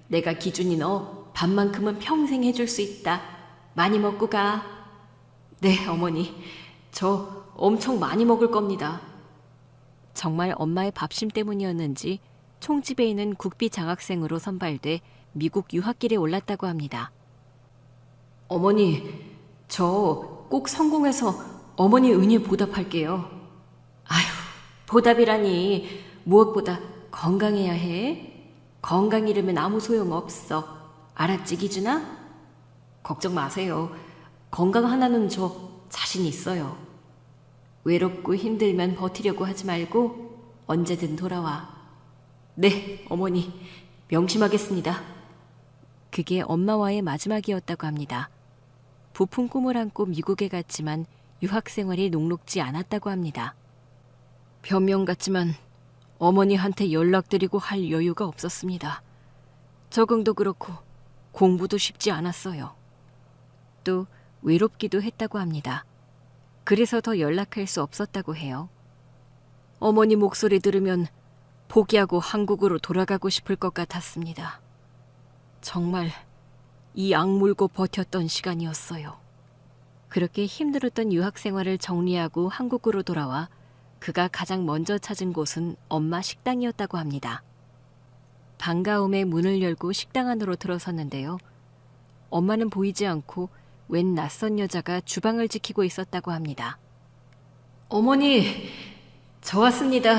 내가 기준이 너 밥만큼은 평생 해줄 수 있다. 많이 먹고 가. 네, 어머니. 저 엄청 많이 먹을 겁니다. 정말 엄마의 밥심 때문이었는지 총지배인은 국비 장학생으로 선발돼 미국 유학길에 올랐다고 합니다. 어머니, 저 꼭 성공해서 어머니 은혜 보답할게요. 아휴, 보답이라니. 무엇보다 건강해야 해. 건강 잃으면 아무 소용 없어. 알았지, 기준아? 걱정 마세요. 건강 하나는 저 자신 있어요. 외롭고 힘들면 버티려고 하지 말고 언제든 돌아와. 네, 어머니. 명심하겠습니다. 그게 엄마와의 마지막이었다고 합니다. 부푼 꿈을 안고 미국에 갔지만 유학 생활이 녹록지 않았다고 합니다. 변명 같지만 어머니한테 연락드리고 할 여유가 없었습니다. 적응도 그렇고 공부도 쉽지 않았어요. 또 외롭기도 했다고 합니다. 그래서 더 연락할 수 없었다고 해요. 어머니 목소리 들으면 포기하고 한국으로 돌아가고 싶을 것 같았습니다. 정말 이 악물고 버텼던 시간이었어요. 그렇게 힘들었던 유학 생활을 정리하고 한국으로 돌아와 그가 가장 먼저 찾은 곳은 엄마 식당이었다고 합니다. 반가움에 문을 열고 식당 안으로 들어섰는데요. 엄마는 보이지 않고 웬 낯선 여자가 주방을 지키고 있었다고 합니다. 어머니, 저 왔습니다.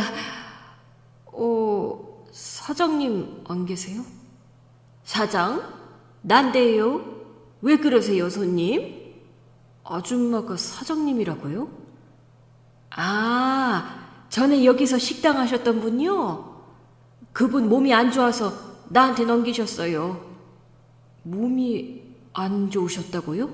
사장님 안 계세요? 사장? 난데요? 왜 그러세요, 손님? 아줌마가 사장님이라고요? 아, 전에 여기서 식당 하셨던 분이요? 그분 몸이 안 좋아서 나한테 넘기셨어요. 몸이 안 좋으셨다고요?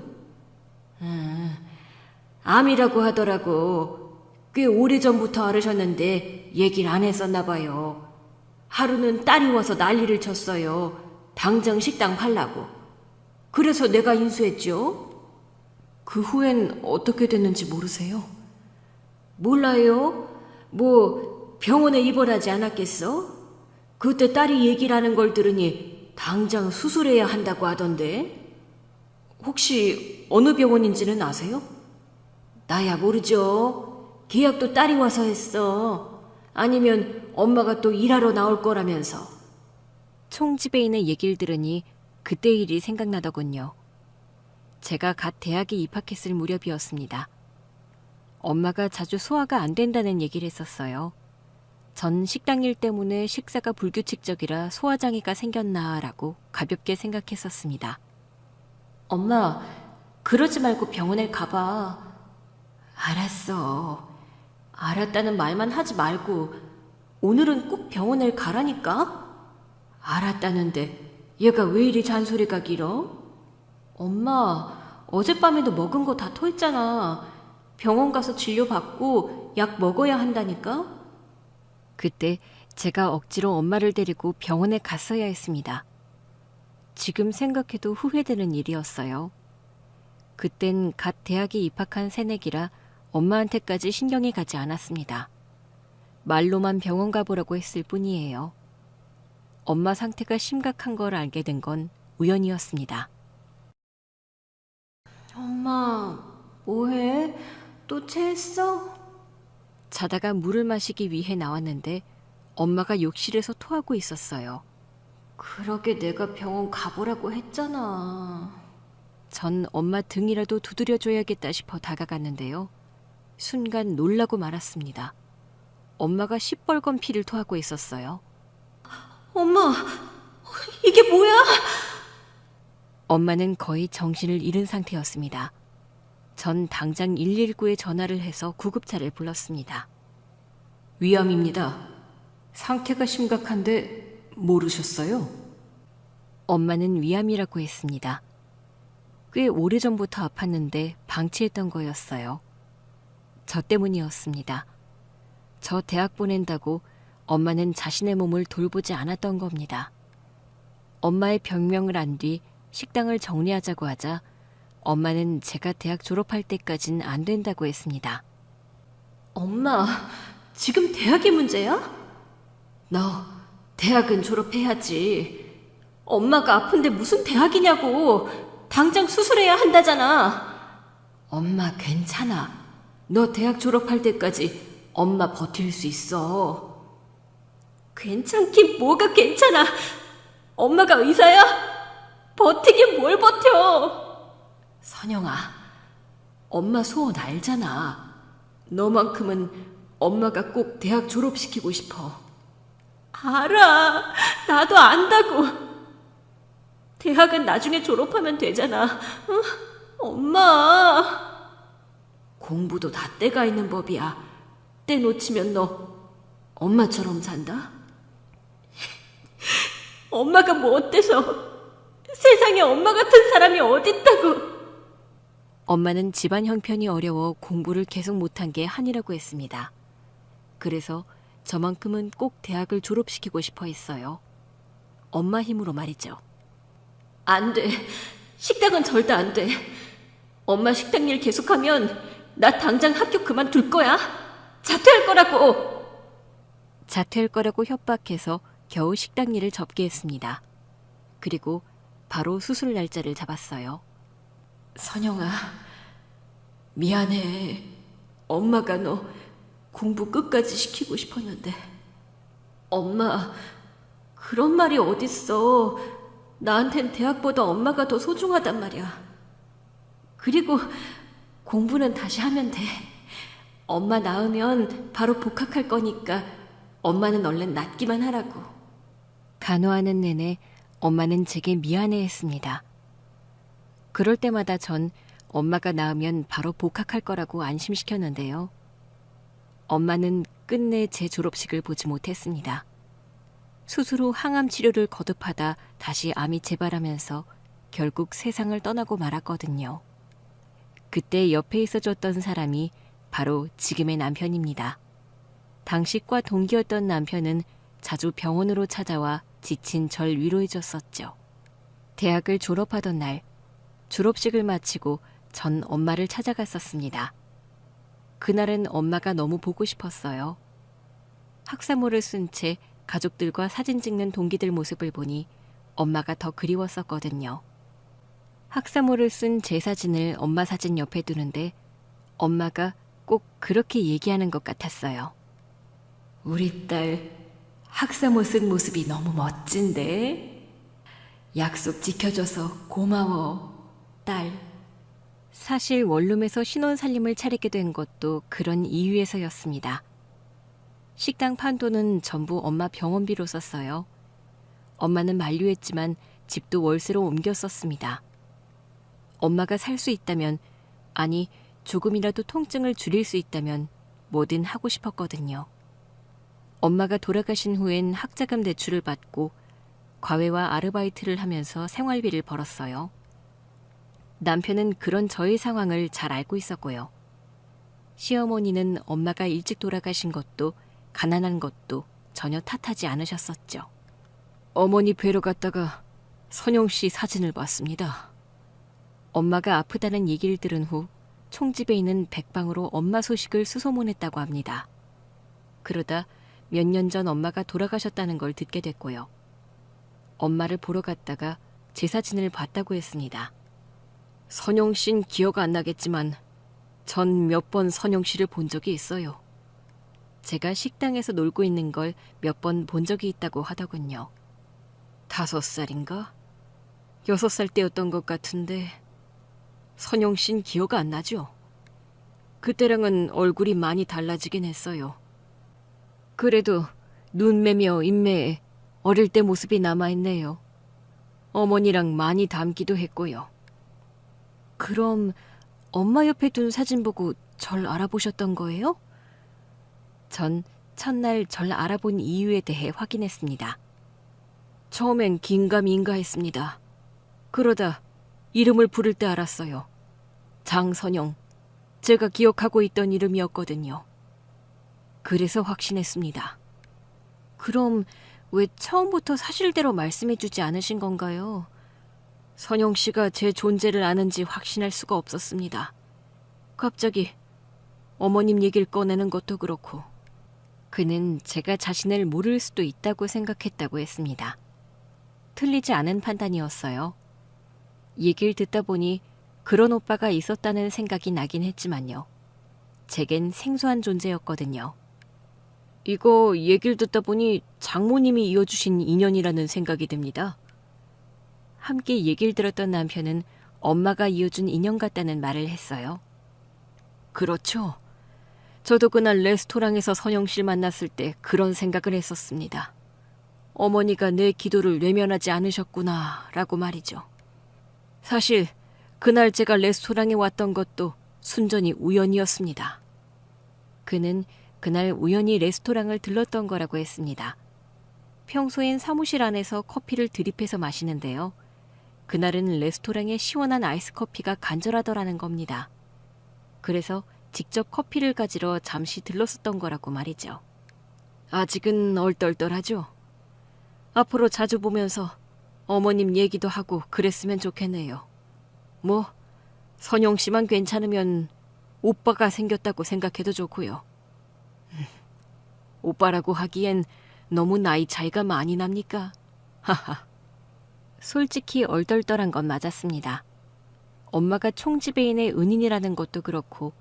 암이라고 하더라고. 꽤 오래전부터 앓으셨는데 얘기를 안 했었나 봐요. 하루는 딸이 와서 난리를 쳤어요. 당장 식당 팔라고. 그래서 내가 인수했죠. 그 후엔 어떻게 됐는지 모르세요? 몰라요. 뭐 병원에 입원하지 않았겠어? 그때 딸이 얘기를 하는 걸 들으니 당장 수술해야 한다고 하던데. 혹시 어느 병원인지는 아세요? 나야 모르죠. 계약도 딸이 와서 했어. 아니면 엄마가 또 일하러 나올 거라면서. 총지배인의 얘기를 들으니 그때 일이 생각나더군요. 제가 갓 대학에 입학했을 무렵이었습니다. 엄마가 자주 소화가 안 된다는 얘기를 했었어요. 전 식당 일 때문에 식사가 불규칙적이라 소화장애가 생겼나라고 가볍게 생각했었습니다. 엄마, 그러지 말고 병원에 가봐. 알았어. 알았다는 말만 하지 말고 오늘은 꼭 병원에 가라니까? 알았다는데 얘가 왜 이리 잔소리가 길어? 엄마, 어젯밤에도 먹은 거 다 토했잖아. 병원 가서 진료받고 약 먹어야 한다니까? 그때 제가 억지로 엄마를 데리고 병원에 갔어야 했습니다. 지금 생각해도 후회되는 일이었어요. 그땐 갓 대학에 입학한 새내기라 엄마한테까지 신경이 가지 않았습니다. 말로만 병원 가보라고 했을 뿐이에요. 엄마 상태가 심각한 걸 알게 된 건 우연이었습니다. 엄마, 뭐해? 또 체했어? 자다가 물을 마시기 위해 나왔는데 엄마가 욕실에서 토하고 있었어요. 그러게 내가 병원 가보라고 했잖아. 전 엄마 등이라도 두드려줘야겠다 싶어 다가갔는데요. 순간 놀라고 말았습니다. 엄마가 시뻘건 피를 토하고 있었어요. 엄마, 이게 뭐야? 엄마는 거의 정신을 잃은 상태였습니다. 전 당장 119에 전화를 해서 구급차를 불렀습니다. 위암입니다. 상태가 심각한데 모르셨어요? 엄마는 위암이라고 했습니다. 꽤 오래전부터 아팠는데 방치했던 거였어요. 저 때문이었습니다. 저 대학 보낸다고 엄마는 자신의 몸을 돌보지 않았던 겁니다. 엄마의 병명을 안 뒤 식당을 정리하자고 하자 엄마는 제가 대학 졸업할 때까진 안 된다고 했습니다. 엄마, 지금 대학이 문제야? 너 대학은 졸업해야지. 엄마가 아픈데 무슨 대학이냐고. 당장 수술해야 한다잖아. 엄마 괜찮아. 너 대학 졸업할 때까지 엄마 버틸 수 있어. 괜찮긴 뭐가 괜찮아. 엄마가 의사야? 버티긴 뭘 버텨. 선영아, 엄마 소원 알잖아. 너만큼은 엄마가 꼭 대학 졸업시키고 싶어. 알아. 나도 안다고. 대학은 나중에 졸업하면 되잖아. 응? 엄마. 공부도 다 때가 있는 법이야. 때 놓치면 너 엄마처럼 산다? 엄마가 뭐 어때서? 세상에 엄마 같은 사람이 어딨다고. 엄마는 집안 형편이 어려워 공부를 계속 못한 게 한이라고 했습니다. 그래서 저만큼은 꼭 대학을 졸업시키고 싶어 했어요. 엄마 힘으로 말이죠. 안 돼. 식당은 절대 안 돼. 엄마 식당 일 계속하면 나 당장 학교 그만둘 거야. 자퇴할 거라고. 자퇴할 거라고 협박해서 겨우 식당 일을 접게 했습니다. 그리고 바로 수술 날짜를 잡았어요. 선영아, 미안해. 엄마가 너 공부 끝까지 시키고 싶었는데. 엄마, 그런 말이 어딨어. 나한텐 대학보다 엄마가 더 소중하단 말이야. 그리고 공부는 다시 하면 돼. 엄마 낳으면 바로 복학할 거니까 엄마는 얼른 낫기만 하라고. 간호하는 내내 엄마는 제게 미안해했습니다. 그럴 때마다 전 엄마가 낳으면 바로 복학할 거라고 안심시켰는데요. 엄마는 끝내 제 졸업식을 보지 못했습니다. 수술 후 항암 치료를 거듭하다 다시 암이 재발하면서 결국 세상을 떠나고 말았거든요. 그때 옆에 있어줬던 사람이 바로 지금의 남편입니다. 당시 과 동기였던 남편은 자주 병원으로 찾아와 지친 절 위로해줬었죠. 대학을 졸업하던 날 졸업식을 마치고 전 엄마를 찾아갔었습니다. 그날은 엄마가 너무 보고 싶었어요. 학사모를 쓴 채 가족들과 사진 찍는 동기들 모습을 보니 엄마가 더 그리웠었거든요. 학사모를 쓴 제 사진을 엄마 사진 옆에 두는데 엄마가 꼭 그렇게 얘기하는 것 같았어요. 우리 딸 학사모 쓴 모습이 너무 멋진데? 약속 지켜줘서 고마워, 딸. 사실 원룸에서 신혼살림을 차리게 된 것도 그런 이유에서였습니다. 식당 판도는 전부 엄마 병원비로 썼어요. 엄마는 만류했지만 집도 월세로 옮겨 썼습니다. 엄마가 살 수 있다면, 아니 조금이라도 통증을 줄일 수 있다면 뭐든 하고 싶었거든요. 엄마가 돌아가신 후엔 학자금 대출을 받고 과외와 아르바이트를 하면서 생활비를 벌었어요. 남편은 그런 저의 상황을 잘 알고 있었고요. 시어머니는 엄마가 일찍 돌아가신 것도 가난한 것도 전혀 탓하지 않으셨었죠. 어머니 뵈러 갔다가 선영 씨 사진을 봤습니다. 엄마가 아프다는 얘기를 들은 후 총집에 있는 백방으로 엄마 소식을 수소문했다고 합니다. 그러다 몇 년 전 엄마가 돌아가셨다는 걸 듣게 됐고요. 엄마를 보러 갔다가 제 사진을 봤다고 했습니다. 선영 씨는 기억 안 나겠지만 전 몇 번 선영 씨를 본 적이 있어요. 제가 식당에서 놀고 있는 걸 몇 번 본 적이 있다고 하더군요. 5살인가? 6살 때였던 것 같은데 선영 씨는 기억 안 나죠? 그때랑은 얼굴이 많이 달라지긴 했어요. 그래도 눈매며 인매에 어릴 때 모습이 남아있네요. 어머니랑 많이 닮기도 했고요. 그럼 엄마 옆에 둔 사진 보고 절 알아보셨던 거예요? 전 첫날 절 알아본 이유에 대해 확인했습니다. 처음엔 긴가민가 했습니다. 그러다 이름을 부를 때 알았어요. 장선영. 제가 기억하고 있던 이름이었거든요. 그래서 확신했습니다. 그럼 왜 처음부터 사실대로 말씀해주지 않으신 건가요? 선영 씨가 제 존재를 아는지 확신할 수가 없었습니다. 갑자기 어머님 얘기를 꺼내는 것도 그렇고. 그는 제가 자신을 모를 수도 있다고 생각했다고 했습니다. 틀리지 않은 판단이었어요. 얘기를 듣다 보니 그런 오빠가 있었다는 생각이 나긴 했지만요. 제겐 생소한 존재였거든요. 이거 얘기를 듣다 보니 장모님이 이어주신 인연이라는 생각이 듭니다. 함께 얘기를 들었던 남편은 엄마가 이어준 인연 같다는 말을 했어요. 그렇죠. 저도 그날 레스토랑에서 선영 씨를 만났을 때 그런 생각을 했었습니다. 어머니가 내 기도를 외면하지 않으셨구나 라고 말이죠. 사실 그날 제가 레스토랑에 왔던 것도 순전히 우연이었습니다. 그는 그날 우연히 레스토랑을 들렀던 거라고 했습니다. 평소엔 사무실 안에서 커피를 드립해서 마시는데요. 그날은 레스토랑에 시원한 아이스커피가 간절하더라는 겁니다. 그래서 직접 커피를 가지러 잠시 들렀었던 거라고 말이죠. 아직은 얼떨떨하죠? 앞으로 자주 보면서 어머님 얘기도 하고 그랬으면 좋겠네요. 뭐 선영 씨만 괜찮으면 오빠가 생겼다고 생각해도 좋고요. 오빠라고 하기엔 너무 나이 차이가 많이 납니까? 하하. 솔직히 얼떨떨한 건 맞았습니다. 엄마가 총지배인의 은인이라는 것도 그렇고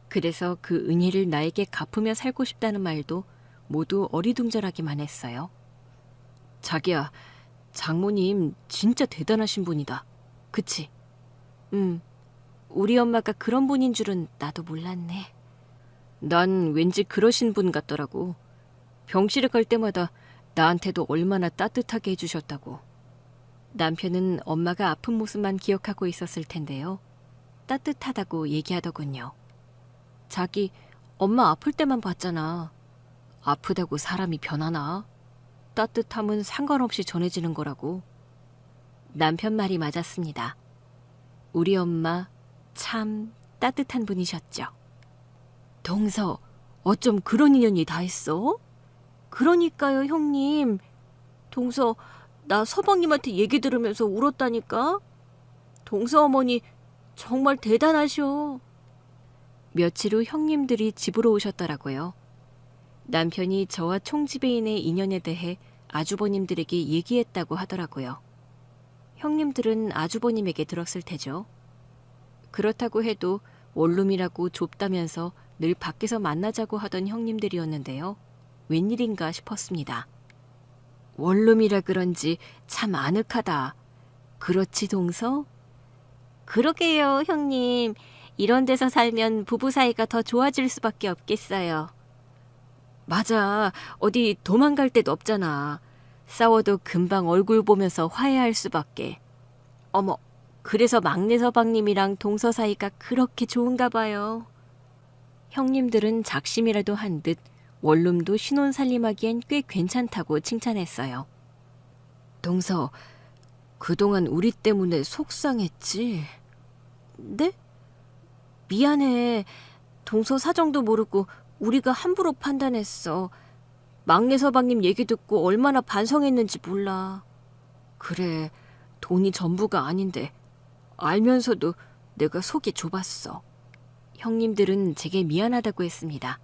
그래서 그 은혜를 나에게 갚으며 살고 싶다는 말도 모두 어리둥절하기만 했어요. 자기야, 장모님 진짜 대단하신 분이다. 그치? 우리 엄마가 그런 분인 줄은 나도 몰랐네. 난 왠지 그러신 분 같더라고. 병실에 갈 때마다 나한테도 얼마나 따뜻하게 해주셨다고. 남편은 엄마가 아픈 모습만 기억하고 있었을 텐데요. 따뜻하다고 얘기하더군요. 자기 엄마 아플 때만 봤잖아. 아프다고 사람이 변하나? 따뜻함은 상관없이 전해지는 거라고. 남편 말이 맞았습니다. 우리 엄마 참 따뜻한 분이셨죠. 동서, 어쩜 그런 인연이 다 있어? 그러니까요, 형님. 동서, 나 서방님한테 얘기 들으면서 울었다니까. 동서 어머니 정말 대단하셔. 며칠 후 형님들이 집으로 오셨더라고요. 남편이 저와 총지배인의 인연에 대해 아주버님들에게 얘기했다고 하더라고요. 형님들은 아주버님에게 들었을 테죠. 그렇다고 해도 원룸이라고 좁다면서 늘 밖에서 만나자고 하던 형님들이었는데요. 웬일인가 싶었습니다. 원룸이라 그런지 참 아늑하다. 그렇지, 동서? 그러게요, 형님. 이런 데서 살면 부부 사이가 더 좋아질 수밖에 없겠어요. 맞아. 어디 도망갈 데도 없잖아. 싸워도 금방 얼굴 보면서 화해할 수밖에. 어머, 그래서 막내 서방님이랑 동서 사이가 그렇게 좋은가 봐요. 형님들은 작심이라도 한 듯 원룸도 신혼 살림하기엔 꽤 괜찮다고 칭찬했어요. 동서, 그동안 우리 때문에 속상했지? 네? 미안해. 동서 사정도 모르고 우리가 함부로 판단했어. 막내 서방님 얘기 듣고 얼마나 반성했는지 몰라. 그래, 돈이 전부가 아닌데 알면서도 내가 속이 좁았어. 형님들은 제게 미안하다고 했습니다.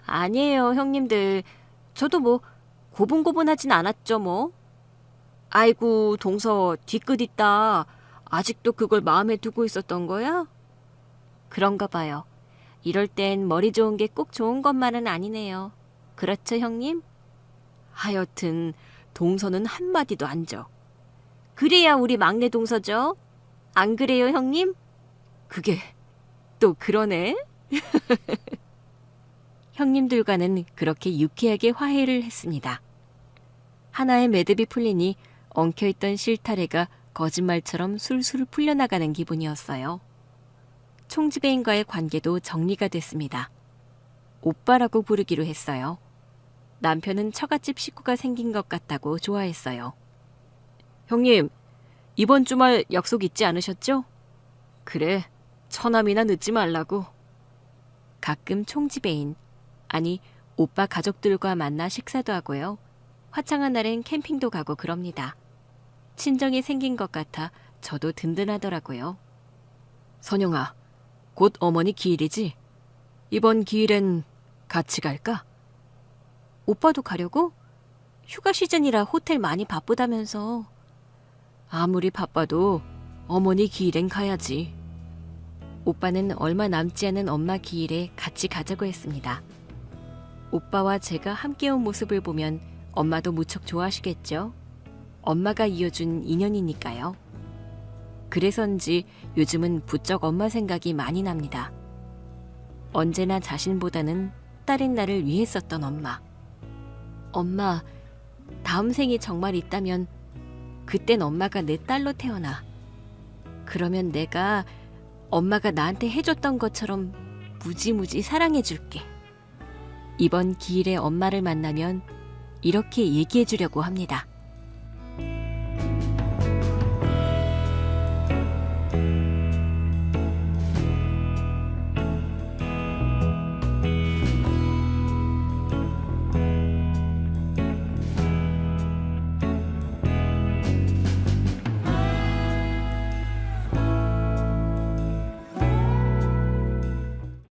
아니에요, 형님들. 저도 뭐 고분고분하진 않았죠, 뭐. 아이고, 동서 뒤끝 있다. 아직도 그걸 마음에 두고 있었던 거야? 그런가 봐요. 이럴 땐 머리 좋은 게 꼭 좋은 것만은 아니네요. 그렇죠, 형님? 하여튼 동서는 한마디도 안 줘. 그래야 우리 막내 동서죠? 안 그래요, 형님? 그게 또 그러네? 형님들과는 그렇게 유쾌하게 화해를 했습니다. 하나의 매듭이 풀리니 엉켜있던 실타래가 거짓말처럼 술술 풀려나가는 기분이었어요. 총지배인과의 관계도 정리가 됐습니다. 오빠라고 부르기로 했어요. 남편은 처갓집 식구가 생긴 것 같다고 좋아했어요. 형님, 이번 주말 약속 있지 않으셨죠? 그래, 처남이나 늦지 말라고. 가끔 총지배인, 아니 오빠 가족들과 만나 식사도 하고요. 화창한 날엔 캠핑도 가고 그럽니다. 친정이 생긴 것 같아 저도 든든하더라고요. 선영아, 곧 어머니 기일이지? 이번 기일엔 같이 갈까? 오빠도 가려고? 휴가 시즌이라 호텔 많이 바쁘다면서. 아무리 바빠도 어머니 기일엔 가야지. 오빠는 얼마 남지 않은 엄마 기일에 같이 가자고 했습니다. 오빠와 제가 함께 온 모습을 보면 엄마도 무척 좋아하시겠죠? 엄마가 이어준 인연이니까요. 그래서인지 요즘은 부쩍 엄마 생각이 많이 납니다. 언제나 자신보다는 딸인 나를 위했었던 엄마. 엄마, 다음 생이 정말 있다면 그땐 엄마가 내 딸로 태어나. 그러면 내가 엄마가 나한테 해줬던 것처럼 무지무지 사랑해줄게. 이번 기일에 엄마를 만나면 이렇게 얘기해주려고 합니다.